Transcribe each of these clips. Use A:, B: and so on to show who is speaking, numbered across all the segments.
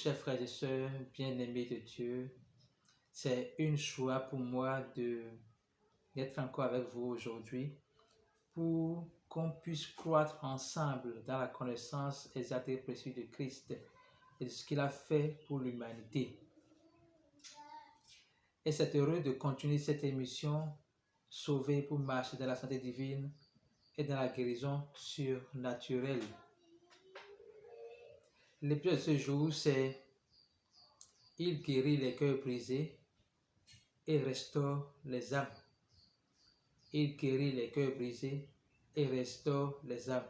A: chers frères et sœurs, bien-aimés de Dieu, c'est une joie pour moi d'être encore avec vous aujourd'hui pour qu'on puisse croître ensemble dans la connaissance exacte et précise de Christ et de ce qu'il a fait pour l'humanité. Et c'est heureux de continuer cette émission Sauvé pour marcher dans la santé divine et dans la guérison surnaturelle. L'épisode de ce jour, c'est « Il guérit les cœurs brisés et restaure les âmes ». Il guérit les cœurs brisés et restaure les âmes.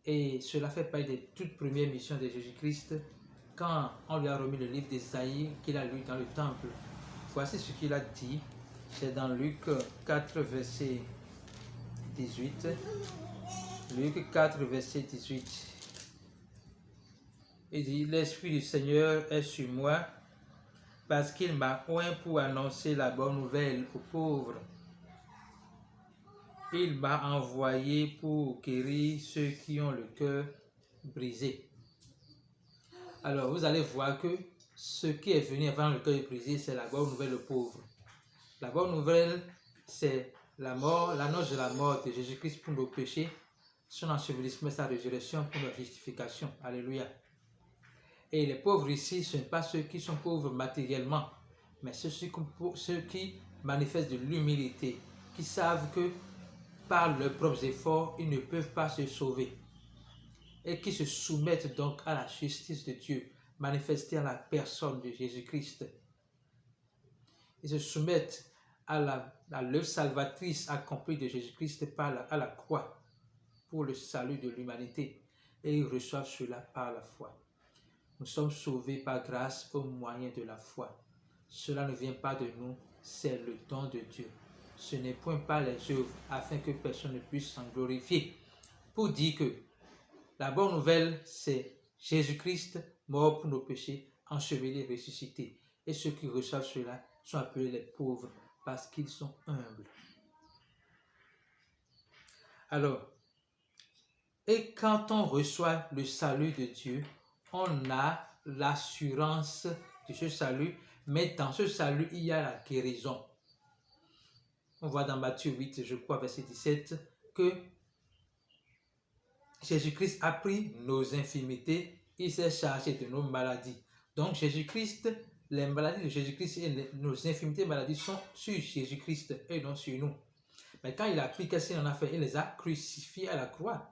A: Et cela fait partie des toutes premières missions de Jésus-Christ quand on lui a remis le livre d'Ésaïe qu'il a lu dans le temple. Voici ce qu'il a dit. C'est dans Luc 4, verset 18. Luc 4, verset 18. Il dit, « L'Esprit du Seigneur est sur moi, parce qu'il m'a oint pour annoncer la bonne nouvelle aux pauvres. Il m'a envoyé pour guérir ceux qui ont le cœur brisé. » Alors, vous allez voir que ce qui est venu avant le cœur brisé, c'est la bonne nouvelle aux pauvres. La bonne nouvelle, c'est la mort, l'annonce de la mort de Jésus-Christ pour nos péchés, son ensevelissement et sa résurrection pour notre justification. Alléluia. Et les pauvres ici, ce n'est pas ceux qui sont pauvres matériellement, mais ceux qui manifestent de l'humilité, qui savent que par leurs propres efforts, ils ne peuvent pas se sauver. Et qui se soumettent donc à la justice de Dieu, manifestée en la personne de Jésus-Christ. Ils se soumettent à l'œuvre salvatrice accomplie de Jésus-Christ à la croix pour le salut de l'humanité. Et ils reçoivent cela par la foi. Nous sommes sauvés par grâce au moyen de la foi. Cela ne vient pas de nous, c'est le don de Dieu. Ce n'est point par les œuvres, afin que personne ne puisse s'en glorifier. Pour dire que la bonne nouvelle, c'est Jésus-Christ, mort pour nos péchés, enseveli, ressuscité. Et ceux qui reçoivent cela sont appelés les pauvres, parce qu'ils sont humbles. Alors, et quand on reçoit le salut de Dieu, on a l'assurance de ce salut, mais dans ce salut, il y a la guérison. On voit dans Matthieu 8, je crois, verset 17, que Jésus-Christ a pris nos infirmités, il s'est chargé de nos maladies. Donc Jésus-Christ, les maladies de Jésus-Christ et nos infirmités et maladies sont sur Jésus-Christ et non sur nous. Mais quand il a pris, qu'est-ce qu'il en a fait? Il les a crucifiés à la croix.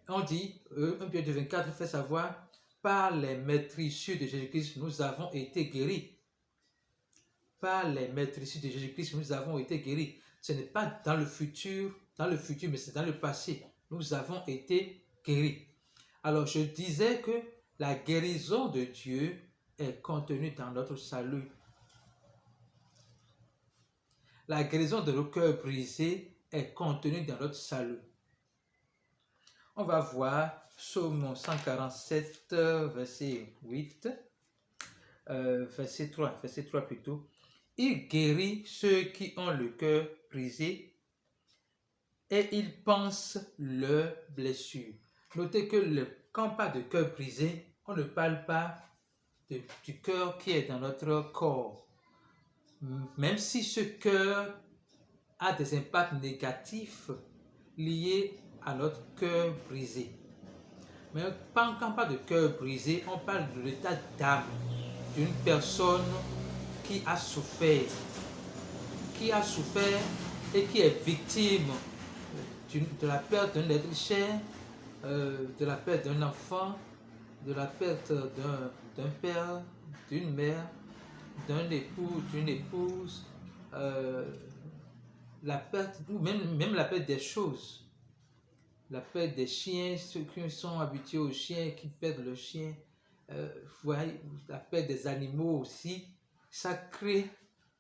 A: On dit, 1 Pierre 24 fait savoir, par les maîtrisures de Jésus-Christ, nous avons été guéris. Par les maîtrisures de Jésus-Christ, nous avons été guéris. Ce n'est pas dans le futur, mais c'est dans le passé. Nous avons été guéris. Alors, je disais que la guérison de Dieu est contenue dans notre salut. La guérison de nos cœurs brisés est contenue dans notre salut. On va voir Psaume 147, verset 8, verset 3 plutôt. Il guérit ceux qui ont le cœur brisé et il pense leurs blessures. Notez que quand on parle de cœur brisé, on ne parle pas du cœur qui est dans notre corps. Même si ce cœur a des impacts négatifs liés à notre cœur brisé. Mais quand on parle de cœur brisé, on parle de l'état d'âme d'une personne qui a souffert et qui est victime de la perte d'un être cher, de la perte d'un enfant, de la perte d'un père, d'une mère, d'un époux, d'une épouse, la perte, ou même la perte des choses, la perte des chiens, ceux qui sont habitués aux chiens, qui perdent le chien, la perte des animaux aussi, ça crée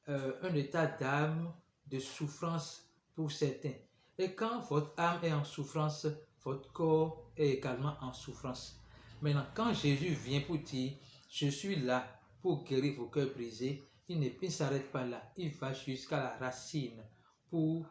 A: un état d'âme de souffrance pour certains. Et quand votre âme est en souffrance, votre corps est également en souffrance. Maintenant, quand Jésus vient pour dire, je suis là pour guérir vos cœurs brisés, il ne s'arrête pas là, il va jusqu'à la racine pour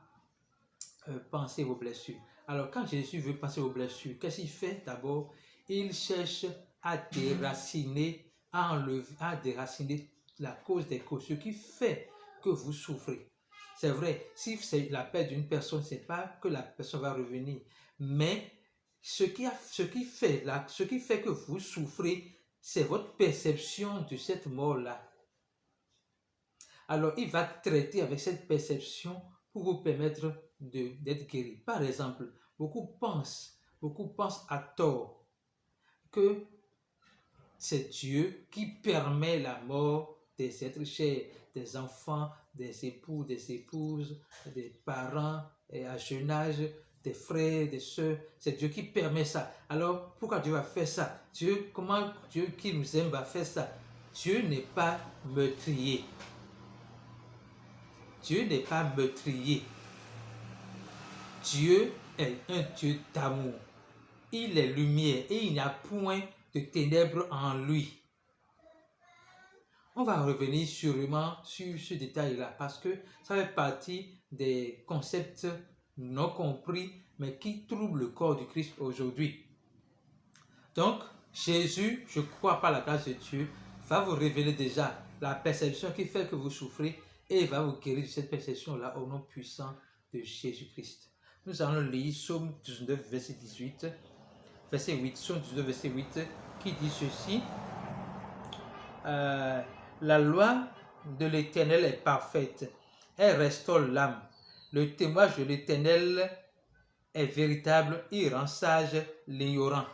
A: penser vos blessures. Alors, quand Jésus veut penser vos blessures, qu'est-ce qu'il fait d'abord? Il cherche à déraciner à déraciner la cause des causes, ce qui fait que vous souffrez. C'est vrai, si c'est la perte d'une personne, ce n'est pas que la personne va revenir, mais ce qui fait que vous souffrez, c'est votre perception de cette mort-là. Alors, il va traiter avec cette perception pour vous permettre d'être guéri. Par exemple, beaucoup pensent à tort que c'est Dieu qui permet la mort des êtres chers, des enfants, des époux, des épouses, des parents et à jeune âge, des frères, des sœurs. C'est Dieu qui permet ça. Alors, pourquoi Dieu va faire ça? Comment Dieu qui nous aime va faire ça? Dieu n'est pas meurtrier. Dieu n'est pas meurtrier. Dieu est un Dieu d'amour. Il est lumière et il n'y a point de ténèbres en lui. On va revenir sûrement sur ce détail-là parce que ça fait partie des concepts non compris mais qui troublent le corps du Christ aujourd'hui. Donc, Jésus, je crois par la grâce de Dieu, va vous révéler déjà la perception qui fait que vous souffrez et il va vous guérir de cette perception-là au nom puissant de Jésus-Christ. Nous allons lire Psaume 19, verset 18, verset 8, Psaume 19, verset 8, qui dit ceci. La loi de l'Éternel est parfaite, elle restaure l'âme. Le témoignage de l'Éternel est véritable, il rend sage l'ignorant.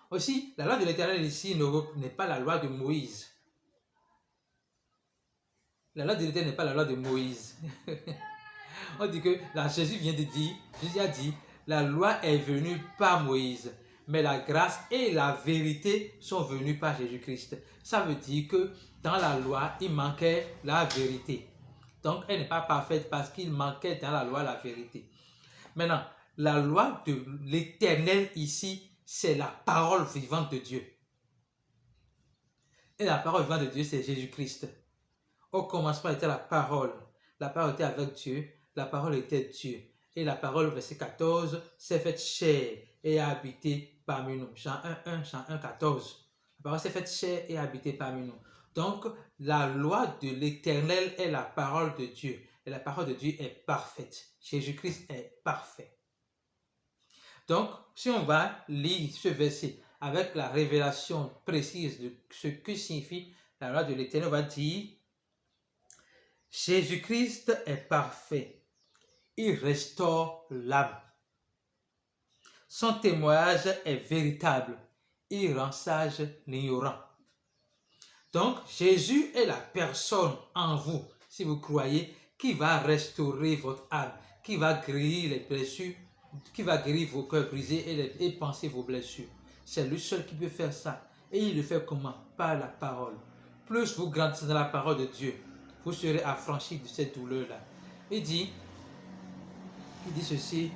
A: Aussi, la loi de l'Éternel ici n'est pas la loi de Moïse. La loi de l'Éternel n'est pas la loi de Moïse. On dit que Jésus a dit, la loi est venue par Moïse, mais la grâce et la vérité sont venues par Jésus-Christ. Ça veut dire que dans la loi, il manquait la vérité. Donc, elle n'est pas parfaite parce qu'il manquait dans la loi la vérité. Maintenant, la loi de l'Éternel ici, c'est la parole vivante de Dieu. Et la parole vivante de Dieu, c'est Jésus-Christ. Au commencement était la parole. La parole était avec Dieu. La parole était Dieu. Et la parole, verset 14, s'est faite chair et a habité parmi nous. Jean 1, 14. La parole s'est faite chair et a habité parmi nous. Donc, la loi de l'Éternel est la parole de Dieu. Et la parole de Dieu est parfaite. Jésus-Christ est parfait. Donc, si on va lire ce verset avec la révélation précise de ce que signifie la loi de l'Éternel, on va dire Jésus-Christ est parfait. Il restaure l'âme. Son témoignage est véritable. Il rend sage l'ignorant. Donc, Jésus est la personne en vous, si vous croyez, qui va restaurer votre âme, qui va guérir les blessures, qui va guérir vos cœurs brisés et penser vos blessures. C'est lui seul qui peut faire ça. Et il le fait comment? Par la parole. Plus vous grandissez dans la parole de Dieu, vous serez affranchis de cette douleur-là. Il dit ceci,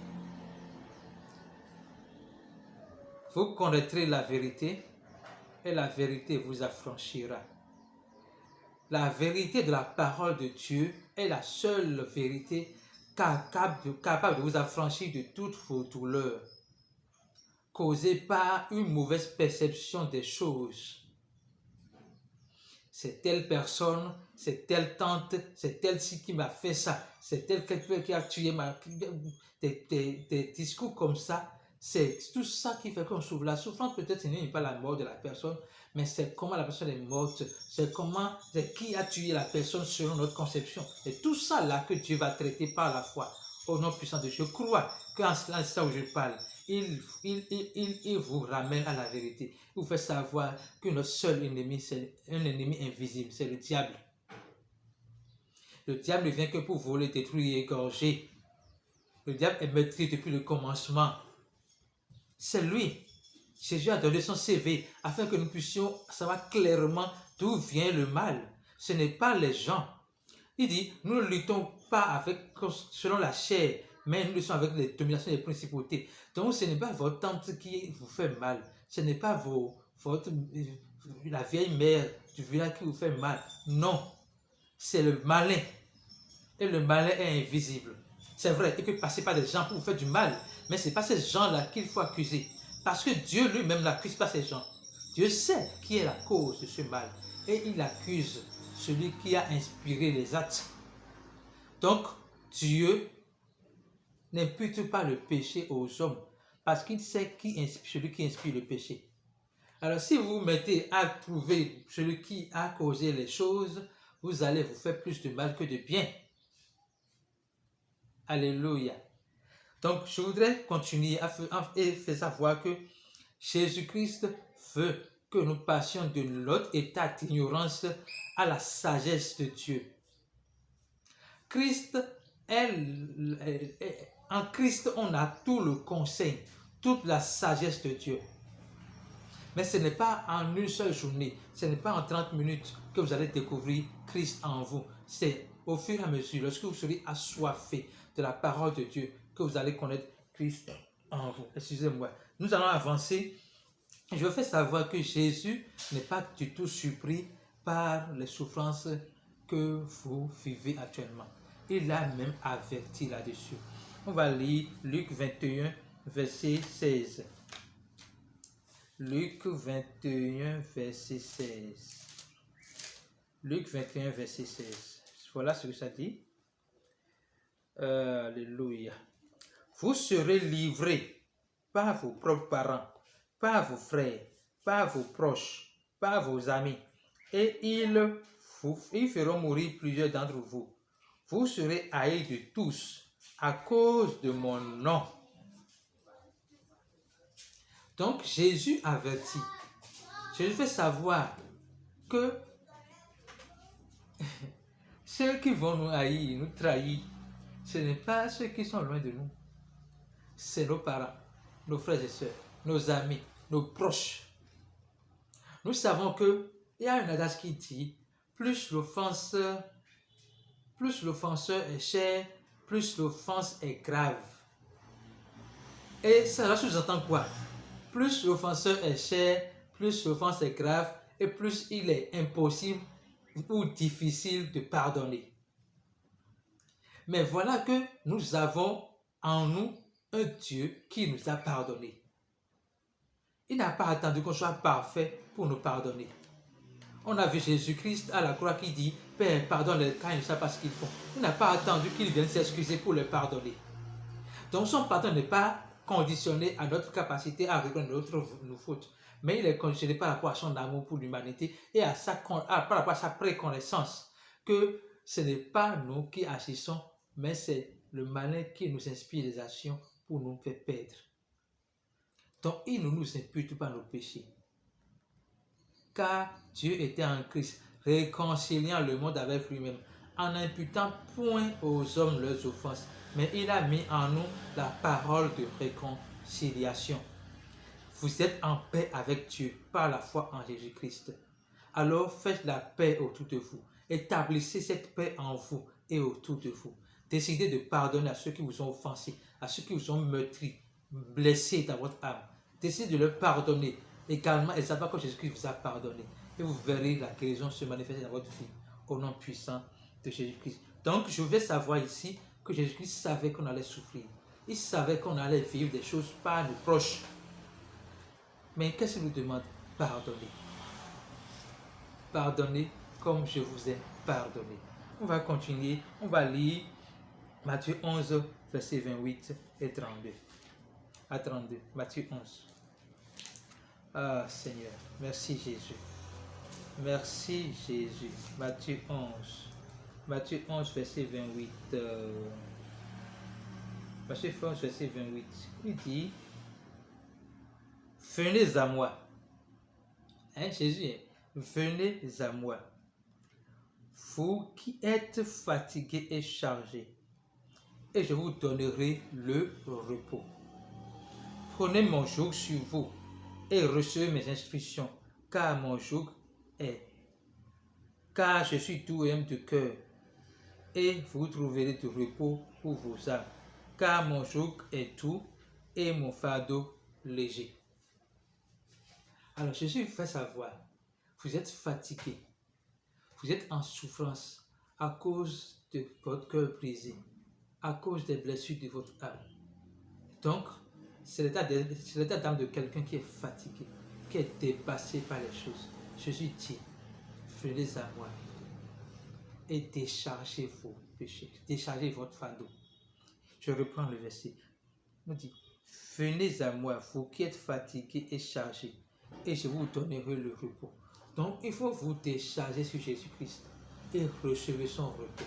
A: vous connaîtrez la vérité et la vérité vous affranchira. La vérité de la parole de Dieu est la seule vérité capable de vous affranchir de toutes vos douleurs causées par une mauvaise perception des choses. C'est telle personne, c'est telle tante, c'est telle-ci qui m'a fait ça, c'est tel quelqu'un qui a tué des discours comme ça, c'est tout ça qui fait qu'on souffre. La souffrance peut-être ce n'est pas la mort de la personne, mais c'est comment la personne est morte, c'est qui a tué la personne selon notre conception. Et tout ça là que Dieu va traiter par la foi, au nom puissant de Dieu. Je crois qu'en l'instant où je parle, il vous ramène à la vérité. Il vous fait savoir que notre seul ennemi, c'est un ennemi invisible, c'est le diable. Le diable ne vient que pour voler, détruire et égorger. Le diable est meurtrier depuis le commencement. C'est lui. Jésus a donné son CV afin que nous puissions savoir clairement d'où vient le mal. Ce n'est pas les gens. Il dit, nous ne luttons pas selon la chair, mais nous luttons avec les dominations des principautés. Donc ce n'est pas votre tante qui vous fait mal. Ce n'est pas la vieille mère du village qui vous fait mal. Non. C'est le malin. Et le malin est invisible. C'est vrai, il peut passer par des gens pour vous faire du mal, mais ce n'est pas ces gens-là qu'il faut accuser. Parce que Dieu lui-même n'accuse pas ces gens. Dieu sait qui est la cause de ce mal et il accuse celui qui a inspiré les actes. Donc, Dieu n'impute pas le péché aux hommes parce qu'il sait celui qui inspire le péché. Alors, si vous vous mettez à trouver celui qui a causé les choses, vous allez vous faire plus de mal que de bien. Alléluia. Donc, je voudrais continuer et faire savoir que Jésus-Christ veut que nous passions de notre état d'ignorance à la sagesse de Dieu. En Christ, on a tout le conseil, toute la sagesse de Dieu. Mais ce n'est pas en une seule journée, ce n'est pas en 30 minutes que vous allez découvrir Christ en vous. C'est au fur et à mesure, lorsque vous serez assoiffé de la parole de Dieu, que vous allez connaître Christ en vous. Excusez-moi. Nous allons avancer. Je veux faire savoir que Jésus n'est pas du tout surpris par les souffrances que vous vivez actuellement. Il a même averti là-dessus. On va lire Luc 21, verset 16. Luc 21, verset 16. Luc 21, verset 16. Voilà ce que ça dit. Alléluia. Vous serez livrés par vos propres parents, par vos frères, par vos proches, par vos amis, et ils feront mourir plusieurs d'entre vous. Vous serez haïs de tous à cause de mon nom. Donc Jésus avertit. Jésus fait savoir que ceux qui vont nous haïr, nous trahir, ce n'est pas ceux qui sont loin de nous. C'est nos parents, nos frères et sœurs, nos amis, nos proches. Nous savons qu'il y a un adage qui dit, plus l'offenseur est cher, plus l'offense est grave. Et ça sous-entend quoi? Plus l'offenseur est cher, plus l'offense est grave, et plus il est impossible ou difficile de pardonner. Mais voilà que nous avons en nous un Dieu qui nous a pardonné. Il n'a pas attendu qu'on soit parfait pour nous pardonner. On a vu Jésus-Christ à la croix qui dit « Père, pardonne-les car ils ne savent pas ce qu'ils font ». Il n'a pas attendu qu'il vienne s'excuser pour les pardonner. Donc son pardon n'est pas conditionné à notre capacité à reconnaître nos fautes, mais il est conditionné par rapport à son amour pour l'humanité et par rapport à sa préconnaissance que ce n'est pas nous qui agissons, mais c'est le malin qui nous inspire des actions pour nous faire perdre. Donc il ne nous impute pas nos péchés. Car Dieu était en Christ, réconciliant le monde avec lui-même, en n'imputant point aux hommes leurs offenses, mais il a mis en nous la parole de réconciliation. Vous êtes en paix avec Dieu par la foi en Jésus-Christ. Alors faites la paix autour de vous. Établissez cette paix en vous et autour de vous. Décidez de pardonner à ceux qui vous ont offensés, à ceux qui vous ont meurtri, blessés dans votre âme. Décidez de leur pardonner également et savoir que Jésus-Christ vous a pardonné. Et vous verrez la guérison se manifester dans votre vie au nom puissant de Jésus-Christ. Donc je vais savoir ici que Jésus-Christ savait qu'on allait souffrir. Il savait qu'on allait vivre des choses par nos proches. Mais qu'est-ce qu'il nous demande? Pardonnez. Pardonnez comme je vous ai pardonné. On va continuer. On va lire Matthieu 11, versets 28 et 32. À 32. Matthieu 11. Ah Seigneur, merci Jésus. Merci Jésus. Matthieu 11. Matthieu 11, verset 28. Matthieu 11, verset 28. Il dit, venez à moi. Jésus, venez à moi. Vous qui êtes fatigués et chargés, et je vous donnerai le repos. Prenez mon joug sur vous et recevez mes instructions, car je suis doux et humble de cœur, et vous trouverez du repos pour vos âmes, car mon joug est doux et mon fardeau léger. Alors Jésus fait savoir, vous êtes fatigué, vous êtes en souffrance à cause de votre cœur brisé, à cause des blessures de votre âme. Donc, c'est l'état d'âme de quelqu'un qui est fatigué. qui est dépassé par les choses. Jésus dit, venez à moi et déchargez vos péchés, déchargez votre fardeau. Je reprends le verset. On dit, venez à moi, vous qui êtes fatigués et chargés, et je vous donnerai le repos. Donc, il faut vous décharger sur Jésus-Christ et recevoir son repos.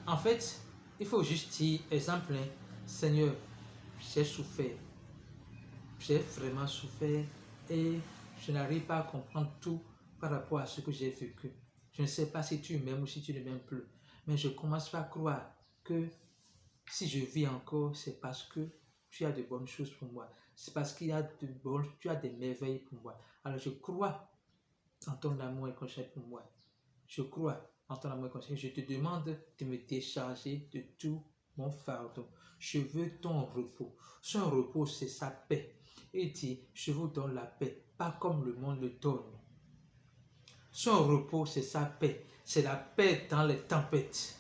A: En fait, il faut juste dire, exemple, Seigneur, j'ai souffert, j'ai vraiment souffert et je n'arrive pas à comprendre tout par rapport à ce que j'ai vécu. Je ne sais pas si tu m'aimes ou si tu ne m'aimes plus, mais je commence à croire que si je vis encore, c'est parce que tu as de bonnes choses pour moi. C'est parce qu'il y a tu as des merveilles pour moi. Alors je crois en ton amour inconditionnel pour moi. Je crois en ton amour inconditionnel. Je te demande de me décharger de tout mon fardeau. Je veux ton repos. Son repos, c'est sa paix. Il dit, je vous donne la paix, pas comme le monde le donne. Son repos, c'est sa paix. C'est la paix dans les tempêtes.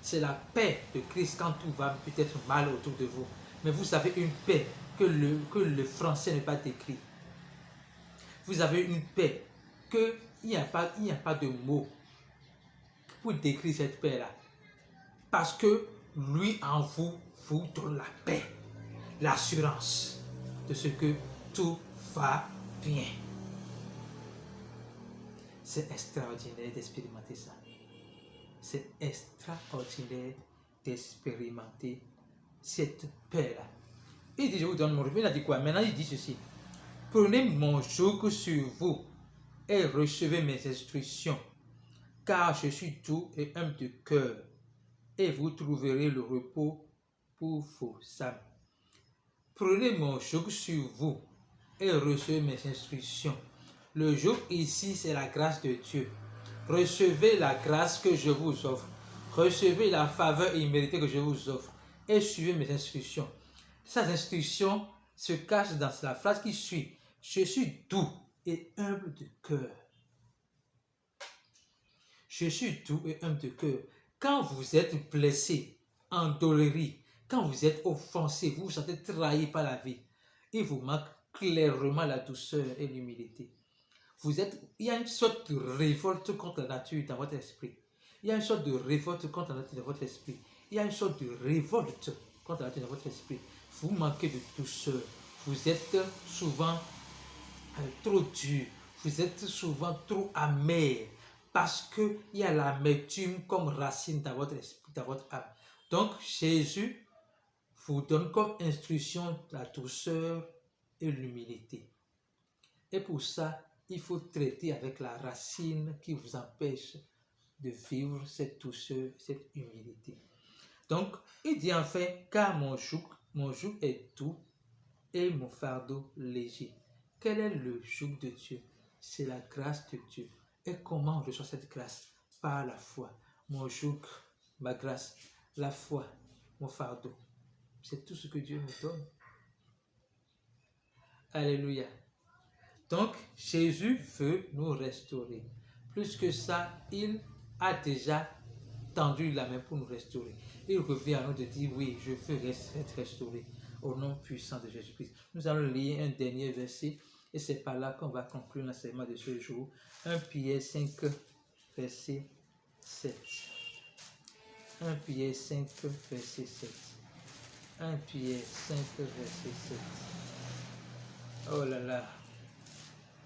A: C'est la paix de Christ quand tout va peut-être mal autour de vous. Mais vous avez une paix que le français n'est pas décrit. Vous avez une paix qu'il n'y a pas de mots pour décrire cette paix-là. Parce que lui en vous donne la paix, l'assurance de ce que tout va bien. C'est extraordinaire d'expérimenter ça. C'est extraordinaire d'expérimenter cette paix-là. Il dit, je vous donne mon repos. Il a dit quoi? Maintenant, il dit ceci. Prenez mon joug sur vous et recevez mes instructions, car je suis doux et humble de cœur, et vous trouverez le repos pour vos âmes. Prenez mon joug sur vous et recevez mes instructions. Le joug ici, c'est la grâce de Dieu. Recevez la grâce que je vous offre. Recevez la faveur imméritée que je vous offre. Et suivez mes instructions. Ces instructions se cachent dans la phrase qui suit. Je suis doux et humble de cœur. Je suis doux et humble de cœur. Quand vous êtes blessé, endolori, quand vous êtes offensé, vous vous sentez trahi par la vie, il vous manque clairement la douceur et l'humilité. Il y a une sorte de révolte contre la nature dans votre esprit. Il y a une sorte de révolte contre la nature dans votre esprit. Il y a une sorte de révolte contre la nature dans votre esprit. Vous manquez de douceur. Vous êtes souvent trop dur. Vous êtes souvent trop amer. Parce qu'il y a l'amertume comme racine dans votre esprit, dans votre âme. Donc, Jésus vous donne comme instruction la douceur et l'humilité. Et pour ça, il faut traiter avec la racine qui vous empêche de vivre cette douceur, cette humilité. Donc, il dit enfin, car mon joug est doux et mon fardeau léger. Quel est le joug de Dieu? C'est la grâce de Dieu. Et comment on reçoit cette grâce? Par la foi. Mon joug, ma grâce, la foi, mon fardeau. C'est tout ce que Dieu nous donne. Alléluia. Donc, Jésus veut nous restaurer. Plus que ça, il a déjà tendu la main pour nous restaurer. Il revient à nous de dire, oui, je veux être restauré au nom puissant de Jésus-Christ. Nous allons lire un dernier verset et c'est par là qu'on va conclure l'enseignement de ce jour. 1 Pierre 5, verset 7. 1 Pierre 5, verset 7. 1 Pierre 5, verset 7. Oh là là.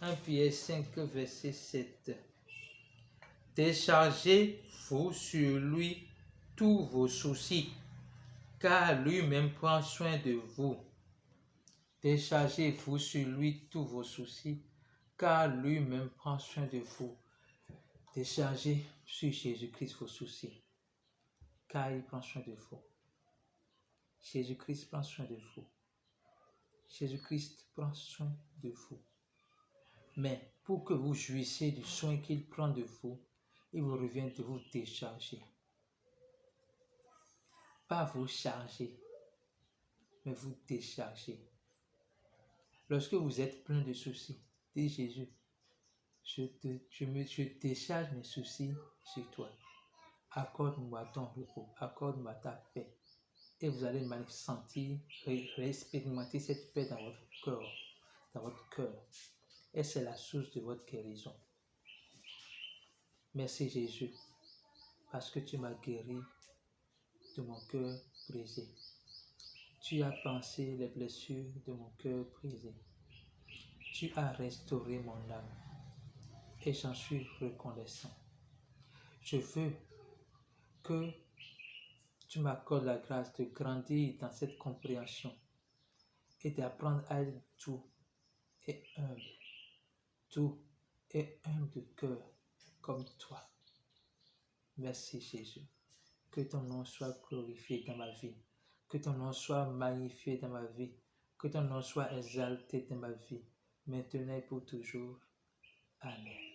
A: 1 Pierre 5, verset 7. Déchargez-vous sur lui tous vos soucis, car lui-même prend soin de vous. Déchargez-vous sur lui tous vos soucis, car lui-même prend soin de vous. Déchargez sur Jésus-Christ vos soucis, car il prend soin de vous. Jésus-Christ prend soin de vous. Jésus-Christ prend soin de vous. Mais pour que vous jouissiez du soin qu'il prend de vous, il vous revient de vous décharger. Pas vous charger, mais vous décharger. Lorsque vous êtes plein de soucis, dis Jésus, je décharge mes soucis sur toi. Accorde-moi ton repos, accorde-moi ta paix et vous allez sentir, expérimenter cette paix dans votre corps, dans votre cœur. Et c'est la source de votre guérison. Merci Jésus, parce que tu m'as guéri de mon cœur brisé. Tu as pensé les blessures de mon cœur brisé. Tu as restauré mon âme et j'en suis reconnaissant. Je veux que tu m'accordes la grâce de grandir dans cette compréhension et d'apprendre à être doux et humble de cœur comme toi. Merci Jésus. Que ton nom soit glorifié dans ma vie. Que ton nom soit magnifié dans ma vie. Que ton nom soit exalté dans ma vie. Maintenant et pour toujours. Amen.